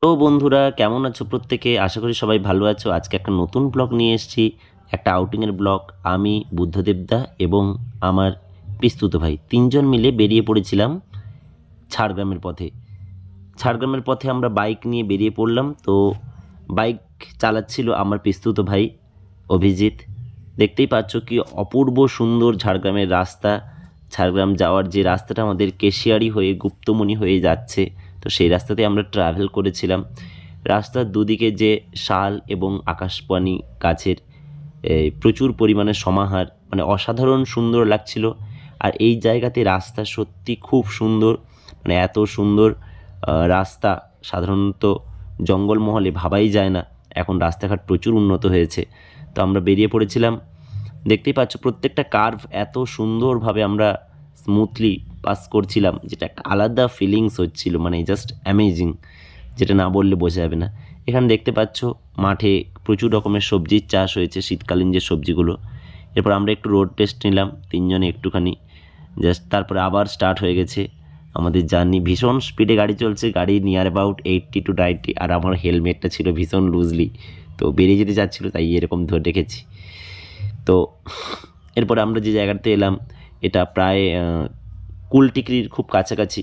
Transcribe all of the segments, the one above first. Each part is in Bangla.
তো বন্ধুরা কেমন আছো প্রত্যেকে? আশা করি সবাই ভালো আছো। আজকে একটা নতুন ব্লগ নিয়ে এসেছি, একটা আউটিংয়ের ব্লগ। আমি বুদ্ধদেবদা এবং আমার পিস্তুত ভাই তিনজন মিলে বেরিয়ে পড়েছিলাম ঝাড়গ্রামের পথে। ঝাড়গ্রামের পথে আমরা বাইক নিয়ে বেরিয়ে পড়লাম। তো বাইক চালাচ্ছিল আমার পিস্তুত ভাই অভিজিৎ। দেখতেই পাচ্ছ কি অপূর্ব সুন্দর ঝাড়গ্রামের রাস্তা। ঝাড়গ্রাম যাওয়ার যে রাস্তাটা আমাদের কেশিয়ারি হয়ে গুপ্তমনি হয়ে যাচ্ছে, তো সেই রাস্তাতে আমরা ট্রাভেল করেছিলাম। রাস্তার দুদিকে যে শাল এবং আকাশপানি গাছের প্রচুর পরিমাণে সমাহার, মানে অসাধারণ সুন্দর লাগছিল। আর এই জায়গাতে রাস্তা সত্যি খুব সুন্দর, মানে এত সুন্দর রাস্তা সাধারণত জঙ্গলমহলে ভাবাই যায় না। এখন রাস্তাঘাট প্রচুর উন্নত হয়েছে। তো আমরা বেরিয়ে পড়েছিলাম। দেখতেই পাচ্ছ প্রত্যেকটা কার্ভ এত সুন্দরভাবে আমরা স্মুথলি পাস করছিলাম, যেটা একটা আলাদা ফিলিংস হচ্ছিল, মানে জাস্ট অ্যামেজিং, যেটা না বললে বোঝা যাবে না। এখানে দেখতে পাচ্ছ মাঠে প্রচুর রকমের সবজির চাষ হয়েছে, শীতকালীন যে সবজিগুলো। এরপর আমরা একটু রোড টেস্ট নিলাম তিনজনে একটুখানি, জাস্ট তারপরে আবার স্টার্ট হয়ে গেছে আমাদের জার্নি। ভীষণ স্পিডে গাড়ি চলছে, গাড়ি নিয়ার অ্যাবাউট 80 to 90, আর আমার হেলমেটটা ছিল ভীষণ লুজলি, তো বেরিয়ে যেতে চাচ্ছিলো, তাই এরকম ধরে রেখেছি। তো এরপরে আমরা যে জায়গাতে এলাম, এটা প্রায় কুলটিকরির খুব কাছাকাছি,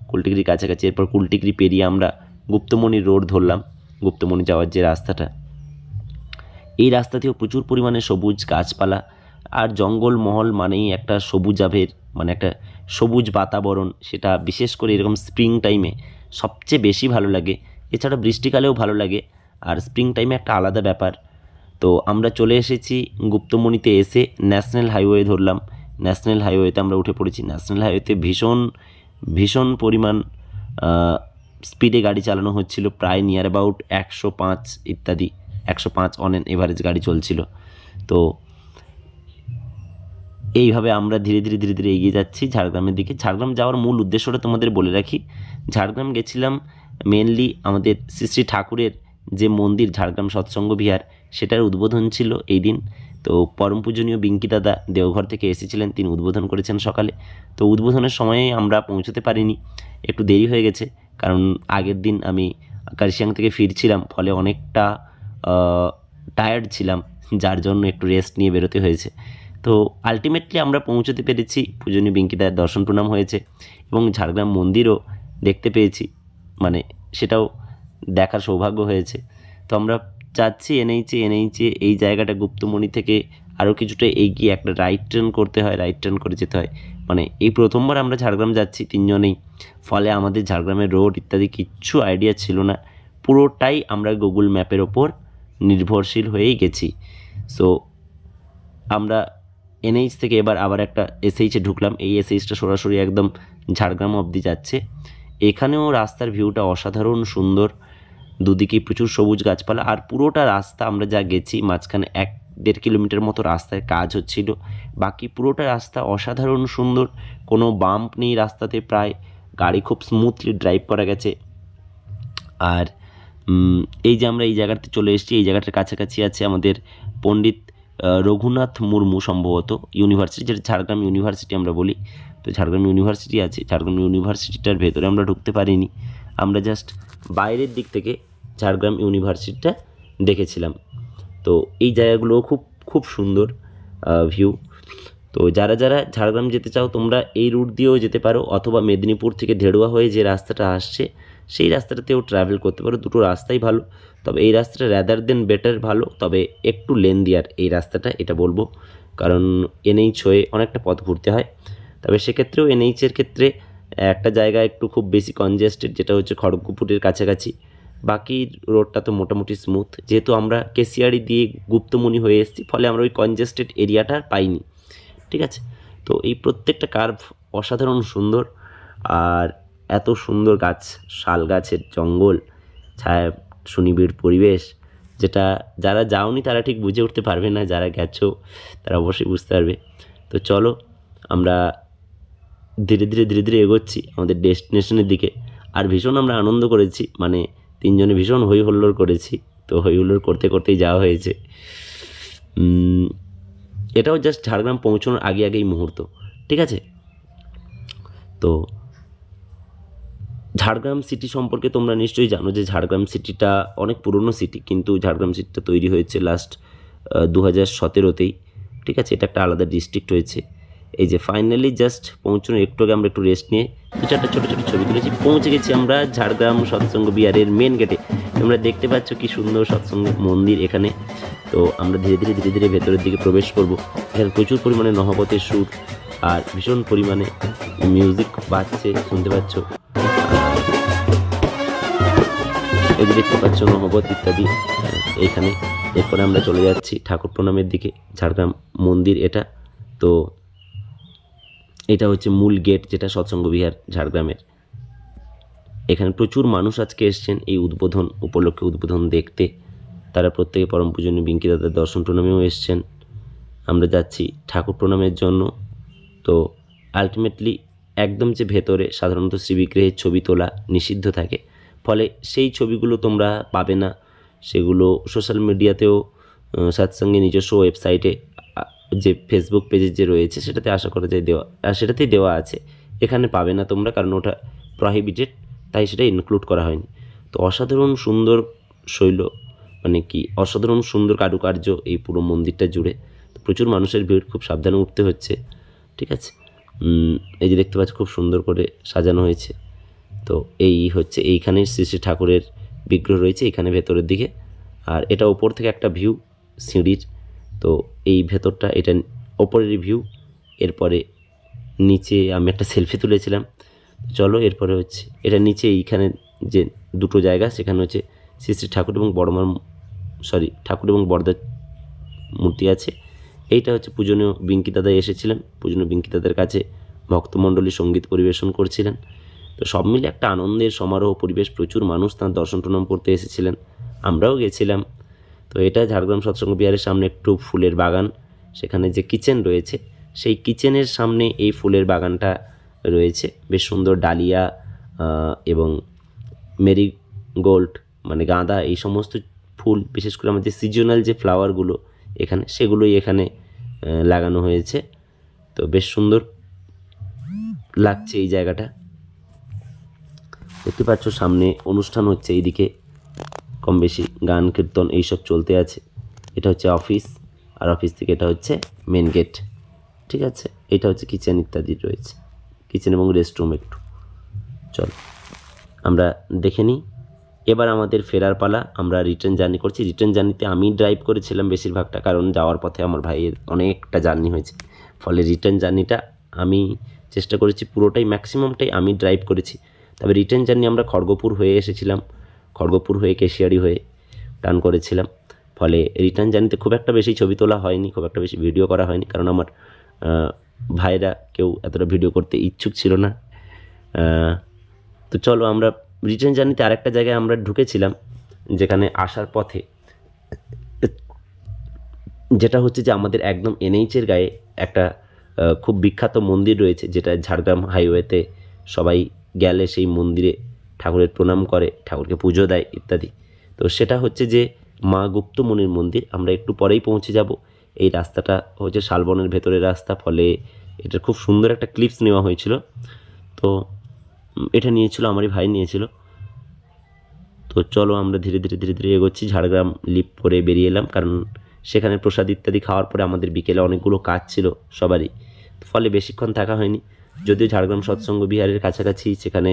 কুলটিকরির কাছাকাছি। এরপর কুলটিকরি পেরিয়ে আমরা গুপ্তমনি রোড ধরলাম, গুপ্তমনি যাওয়ার যে রাস্তাটা। এই রাস্তাতেও প্রচুর পরিমাণে সবুজ গাছপালা আর জঙ্গলমহল, মানেই একটা সবুজাভের, মানে একটা সবুজ বাতাবরণ। সেটা বিশেষ করে এরকম স্প্রিং টাইমে সবচেয়ে বেশি ভালো লাগে। এছাড়া বৃষ্টিকালেও ভালো লাগে, আর স্প্রিং টাইমে একটা আলাদা ব্যাপার। তো আমরা চলে এসেছি গুপ্তমনিতে। এসে ন্যাশনাল হাইওয়ে ধরলাম। ন্যাশনাল হাইওয়েতে আমরা উঠে পড়েছি। ন্যাশনাল হাইওয়েতে ভীষণ ভীষণ পরিমাণ স্পিডে গাড়ি চালানো হচ্ছিল, প্রায় নিয়ার অ্যাবাউট 105 ইত্যাদি, 105 অন অ্যান এভারেজ গাড়ি চলছিল। তো এইভাবে আমরা ধীরে ধীরে ধীরে ধীরে এগিয়ে যাচ্ছি ঝাড়গ্রামের দিকে। ঝাড়গ্রাম যাওয়ার মূল উদ্দেশ্যটা তোমাদের বলে রাখি। ঝাড়গ্রাম গেছিলাম মেনলি আমাদের শ্রী শ্রী ঠাকুরের যে মন্দির ঝাড়গ্রাম সৎসঙ্গ বিহার, সেটার উদ্বোধন ছিল এই দিন। তো পরম পূজনীয় বিঙ্কি দাদা দেওঘর থেকে এসেছিলেন, তিনি উদ্বোধন করেছেন সকালে। তো উদ্বোধনের সময়ে আমরা পৌঁছতে পারিনি, একটু দেরি হয়ে গেছে, কারণ আগের দিন আমি কার্শিয়াং থেকে ফিরছিলাম, ফলে অনেকটা টায়ার্ড ছিলাম, যার জন্য একটু রেস্ট নিয়ে বেরোতে হয়েছে। তো আলটিমেটলি আমরা পৌঁছতে পেরেছি, পূজনীয় বিঙ্কিদার দর্শন প্রণাম হয়েছে এবং ঝাড়গ্রাম মন্দিরও দেখতে পেয়েছি, মানে সেটাও দেখার সৌভাগ্য হয়েছে। তো আমরা যাচ্ছি এনএইচে এই জায়গাটা গুপ্তমনি থেকে আরও কিছুটা এগিয়ে একটা রাইট টার্ন করতে হয়, রাইট টার্ন করে যেতে হয়। মানে এই প্রথমবার আমরা ঝাড়গ্রাম যাচ্ছি তিনজনেই, ফলে আমাদের ঝাড়গ্রামের রোড ইত্যাদি কিচ্ছু আইডিয়া ছিল না। পুরোটাই আমরা গুগল ম্যাপের ওপর নির্ভরশীল হয়েই গেছি। সো আমরা এনএইচ থেকে এবার আবার একটা এসএইচে ঢুকলাম। এই এসএইচটা সরাসরি একদম ঝাড়গ্রাম অবধি যাচ্ছে। এখানেও রাস্তার ভিউটা অসাধারণ সুন্দর, দুদিকে প্রচুর সবুজ গাছপালা, আর পুরোটা রাস্তা আমরা যা গেছি, মাঝখানে 1-1.5 কিলোমিটার মতো রাস্তায় কাজ হচ্ছিল, বাকি পুরোটা রাস্তা অসাধারণ সুন্দর। কোনো বাম্প নেই রাস্তাতে, প্রায় গাড়ি খুব স্মুথলি ড্রাইভ করা গেছে। আর এই যে আমরা এই জায়গাতে চলে এসেছি, এই জায়গাটার কাছাকাছি আছে আমাদের পণ্ডিত রঘুনাথ মুর্মু সম্ভবত ইউনিভার্সিটি, যেটা ঝাড়গ্রাম ইউনিভার্সিটি আমরা বলি। তো ঝাড়গ্রাম ইউনিভার্সিটি আছে, ঝাড়গ্রাম ইউনিভার্সিটিটার ভেতরে আমরা ঢুকতে পারিনি, আমরা জাস্ট বাইরের দিক থেকে ঝাড়গ্রাম ইউনিভার্সিটিটা দেখেছিলাম। তো এই জায়গাগুলোও খুব খুব সুন্দর ভিউ। তো যারা যারা ঝাড়গ্রাম যেতে চাও তোমরা এই রুট দিয়েও যেতে পারো, অথবা মেদিনীপুর থেকে ধেড়ুয়া হয়ে যে রাস্তাটা আসছে সেই রাস্তাটাতেও ট্রাভেল করতে পারো। দুটো রাস্তাই ভালো, তবে এই রাস্তাটা র্যাদার দেন বেটার ভালো, তবে একটু লেন্দিয়ার এই রাস্তাটা, এটা বলবো, কারণ এনএইচ হয়ে অনেকটা পথ ঘুরতে হয়। তবে সেক্ষেত্রেও এনএইচের ক্ষেত্রে একটা জায়গা একটু খুব বেশি কনজেস্টেড, যেটা হচ্ছে খড়গপুরের কাছাকাছি। বাকি রোডটা তো মোটামুটি স্মুথ, যেহেতু আমরা কেশিয়ারি দিয়ে গুপ্তমনি হয়ে এসেছি, ফলে আমরা ওই কনজেস্টেড এরিয়াটা আর পাইনি। ঠিক আছে, তো এই প্রত্যেকটা কার্ভ অসাধারণ সুন্দর, আর এত সুন্দর গাছ, শাল গাছের জঙ্গল, ছায়া সুনিবিড় পরিবেশ, যেটা যারা যাওনি তারা ঠিক বুঝে উঠতে পারবে না, যারা গেছো তারা অবশ্যই বুঝতে পারবে। তো চলো আমরা ধীরে ধীরে ধীরে ধীরে এগোচ্ছি আমাদের ডেস্টিনেশনের দিকে। আর ভীষণ আমরা আনন্দ করেছি, মানে তিনজনে ভীষণ হই হুল্লোড় করেছি। তো হই হুল্লোড় করতে করতেই যাওয়া হয়েছে। এটাও জাস্ট ঝাড়গ্রাম পৌঁছানোর আগেই মুহূর্ত। ঠিক আছে, তো ঝাড়গ্রাম সিটি সম্পর্কে তোমরা নিশ্চয়ই জানো যে ঝাড়গ্রাম সিটিটা অনেক পুরনো সিটি, কিন্তু ঝাড়গ্রাম সিটিটা তৈরি হয়েছে লাস্ট 2017-তেই। ঠিক আছে, এটা একটা আলাদা ডিস্ট্রিক্ট হয়েছে। এই যে ফাইনালি জাস্ট পৌঁছানোর একটু আগে আমরা একটু রেস্ট নিয়ে 2-4টা ছোটো ছোটো ছবি তুলেছি, পৌঁছে গেছি আমরা ঝাড়গ্রাম সৎসঙ্গ বিহারের মেন গেটে। তোমরা দেখতে পাচ্ছ কি সুন্দর সৎসঙ্গ মন্দির এখানে। তো আমরা ধীরে ধীরে ভেতরের দিকে প্রবেশ করব। এখানে প্রচুর পরিমাণে নহবতের সুর আর ভীষণ পরিমাণে মিউজিক বাজছে, শুনতে পাচ্ছ। এই যে দেখতে পাচ্ছ নহবত ইত্যাদি এইখানে। এরপরে আমরা চলে যাচ্ছি ঠাকুর প্রণামের দিকে। ঝাড়গ্রাম মন্দির এটা। তো এটা হচ্ছে মূল গেট, যেটা সৎসঙ্গ বিহার ঝাড়গ্রামের। এখানে প্রচুর মানুষ আজকে এসছেন এই উদ্বোধন উপলক্ষে, উদ্বোধন দেখতে। তারা প্রত্যেকে পরম পূজনীয় বিঙ্কি দাদার দর্শন প্রণামেও এসছেন। আমরা যাচ্ছি ঠাকুর প্রণামের জন্য। তো আলটিমেটলি একদম যে ভেতরে সাধারণত শ্রীবিগ্রহের ছবি তোলা নিষিদ্ধ থাকে, ফলে সেই ছবিগুলো তোমরা পাবে না। সেগুলো সোশ্যাল মিডিয়াতেও সৎসঙ্গে নিজস্ব ওয়েবসাইটে যে ফেসবুক পেজে যে রয়েছে সেটাতে আশা করা যায় সেটাতেই দেওয়া আছে। এখানে পাবে না তোমরা, কারণ ওটা প্রহিবিটেড, তাই সেটা ইনক্লুড করা হয়নি। তো অসাধারণ সুন্দর শৈল, মানে কি অসাধারণ সুন্দর কারুকার্য এই পুরো মন্দিরটা জুড়ে। তো প্রচুর মানুষের ভিড়, খুব সাবধানে উঠতে হচ্ছে। ঠিক আছে, এই যে দেখতে পাচ্ছ খুব সুন্দর করে সাজানো হয়েছে। তো এই হচ্ছে এইখানে শ্রী শ্রী ঠাকুরের বিগ্রহ রয়েছে এখানে ভেতরের দিকে। আর এটা ওপর থেকে একটা ভিউ সিঁড়ির। তো এই ভেতরটা এটা ওপরেরই ভিউ। এরপরে নিচে আমি একটা সেলফি তুলেছিলাম। চলো এরপরে হচ্ছে এটা নিচে এইখানে যে দুটো জায়গা, সেখানে হচ্ছে শ্রী শ্রী ঠাকুর এবং ঠাকুর এবং বড়দার মূর্তি আছে। এইটা হচ্ছে পূজনীয় বিঙ্কি দাদা এসেছিলেন। পূজনীয় বিঙ্কি দাদার কাছে ভক্তমণ্ডলী সঙ্গীত পরিবেশন করছিলেন। তো সব মিলে একটা আনন্দের সমারোহ পরিবেশ, প্রচুর মানুষ তাঁর দর্শন প্রণাম করতে এসেছিলেন, আমরাও গেছিলাম। তো এটা ঝাড়গ্রাম সৎসঙ্গ বিহারের সামনে একটু ফুলের বাগান, সেখানে যে কিচেন রয়েছে সেই কিচেনের সামনে এই ফুলের বাগানটা রয়েছে। বেশ সুন্দর ডালিয়া এবং মেরিগোল্ড মানে গাঁদা, এই সমস্ত ফুল, বিশেষ করে আমাদের সিজনাল যে ফ্লাওয়ারগুলো এখানে, সেগুলোই এখানে লাগানো হয়েছে। তো বেশ সুন্দর লাগছে এই জায়গাটা। দেখতে পাচ্ছ সামনে অনুষ্ঠান হচ্ছে, এইদিকে কম বেশি গান কীর্তন এইসব চলতে আছে। এটা হচ্ছে অফিস, আর অফিস থেকে এটা হচ্ছে মেন গেট। ঠিক আছে, এটা হচ্ছে কিচেন ইত্যাদি রয়েছে, কিচেন এবং রেস্টরুম। একটু চল আমরা দেখে নিই। এবার আমাদের ফেরার পালা। আমরা রিটার্ন জার্নি করছি। রিটার্ন জার্নিতে আমি ড্রাইভ করেছিলাম বেশিরভাগটা, কারণ যাওয়ার পথে আমার ভাইয়ের অনেকটা জার্নি হয়েছে, ফলে রিটার্ন জার্নিটা আমি চেষ্টা করেছি পুরোটাই, ম্যাক্সিমামটাই আমি ড্রাইভ করেছি। তবে রিটার্ন জার্নি আমরা খড়গপুর হয়ে এসেছিলাম, খড়গপুর হয়ে কেশিয়ারি হয়ে টার্ন করেছিলাম। ফলে রিটার্ন জার্নিতে খুব একটা বেশি ছবি তোলা হয়নি, খুব একটা বেশি ভিডিও করা হয়নি, কারণ আমার ভাইরা কেউ এতটা ভিডিও করতে ইচ্ছুক ছিল না। তো চলো আমরা রিটার্ন জার্নিতে আরেকটা জায়গায় আমরা ঢুকেছিলাম, যেখানে আসার পথে যেটা হচ্ছে যে আমাদের একদম এনএইচের গায়ে একটা খুব বিখ্যাত মন্দির রয়েছে, যেটা ঝাড়গ্রাম হাইওয়েতে সবাই গেলে সেই মন্দিরে ঠাকুরের প্রণাম করে, ঠাকুরকে পুজো দেয় ইত্যাদি। তো সেটা হচ্ছে যে মা গুপ্তমণির মন্দির। আমরা একটু পরেই পৌঁছে যাব। এই রাস্তাটা হচ্ছে শালবনের ভেতরের রাস্তা, ফলে এটার খুব সুন্দর একটা ক্লিপস নেওয়া হয়েছিল। তো এটা নিয়েছিল আমারই ভাই নিয়েছিল। তো চলো আমরা ধীরে ধীরে এগোচ্ছি। ঝাড়গ্রাম লিপ করে বেরিয়ে এলাম, কারণ সেখানে প্রসাদ ইত্যাদি খাওয়ার পরে আমাদের বিকেলে অনেকগুলো কাজ ছিল সবারই, ফলে বেশিক্ষণ থাকা হয়নি। যদিও ঝাড়গ্রাম সৎসঙ্গ বিহারের কাছাকাছি সেখানে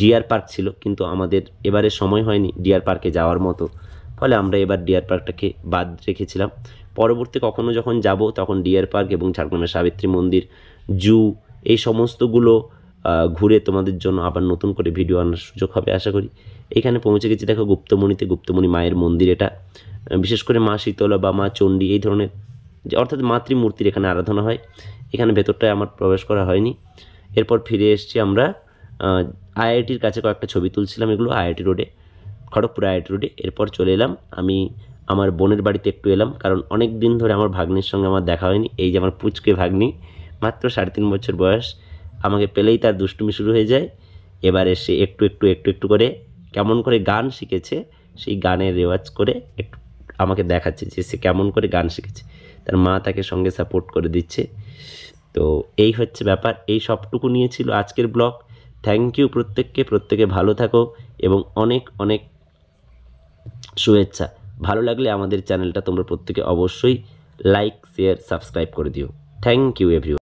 ডিয়ার পার্ক ছিল, কিন্তু আমাদের এবারে সময় হয়নি ডিয়ার পার্কে যাওয়ার মতো, ফলে আমরা এবার ডিয়ার পার্কটাকে বাদ রেখেছিলাম। পরবর্তী কখনো যখন যাব তখন ডিয়ার পার্ক এবং ঝাড়গ্রামের সাবিত্রী মন্দির, জু, এই সমস্তগুলো ঘুরে তোমাদের জন্য আবার নতুন করে ভিডিও আনার সুযোগ হবে আশা করি। এখানে পৌঁছে গেছি দেখো গুপ্তমণিতে, গুপ্তমণি মায়ের মন্দির এটা। বিশেষ করে মা শীতলা বা মা চণ্ডী এই ধরনের যে অর্থাৎ মাতৃমূর্তির এখানে আরাধনা হয়। এখানে ভেতরটায় আমার প্রবেশ করা হয়নি। এরপর ফিরে এসেছি আমরা আইআইটির কাছে, কয়েকটা ছবি তুলছিলাম, এগুলো আইআইটি রোডে, খড়গপুর আইআইটি রোডে। এরপর চলে এলাম আমি আমার বোনের বাড়িতে একটু এলাম, কারণ অনেক দিন ধরে আমার ভাগ্নির সঙ্গে আমার দেখা হয়নি। এই যে আমার পুচকে ভাগ্নি, মাত্র 3.5 বছর বয়স, আমাকে পেলেই তার দুষ্টুমি শুরু হয়ে যায়। এবার এসে একটু করে কেমন করে গান শিখেছে, সেই গানের রেওয়াজ করে একটু আমাকে দেখাচ্ছে যে সে কেমন করে গান শিখেছে। তার মা তাকে সঙ্গে সাপোর্ট করে দিচ্ছে। তো এই হচ্ছে ব্যাপার। এই সবটুকু নিয়ে ছিল আজকের ব্লগ। থ্যাংক ইউ প্রত্যেককে, প্রত্যেকে ভালো থাকো এবং অনেক অনেক শুভেচ্ছা। ভালো লাগলে আমাদের চ্যানেলটা তোমরা প্রত্যেকে অবশ্যই লাইক, শেয়ার, সাবস্ক্রাইব করে দিও। Thank you everyone.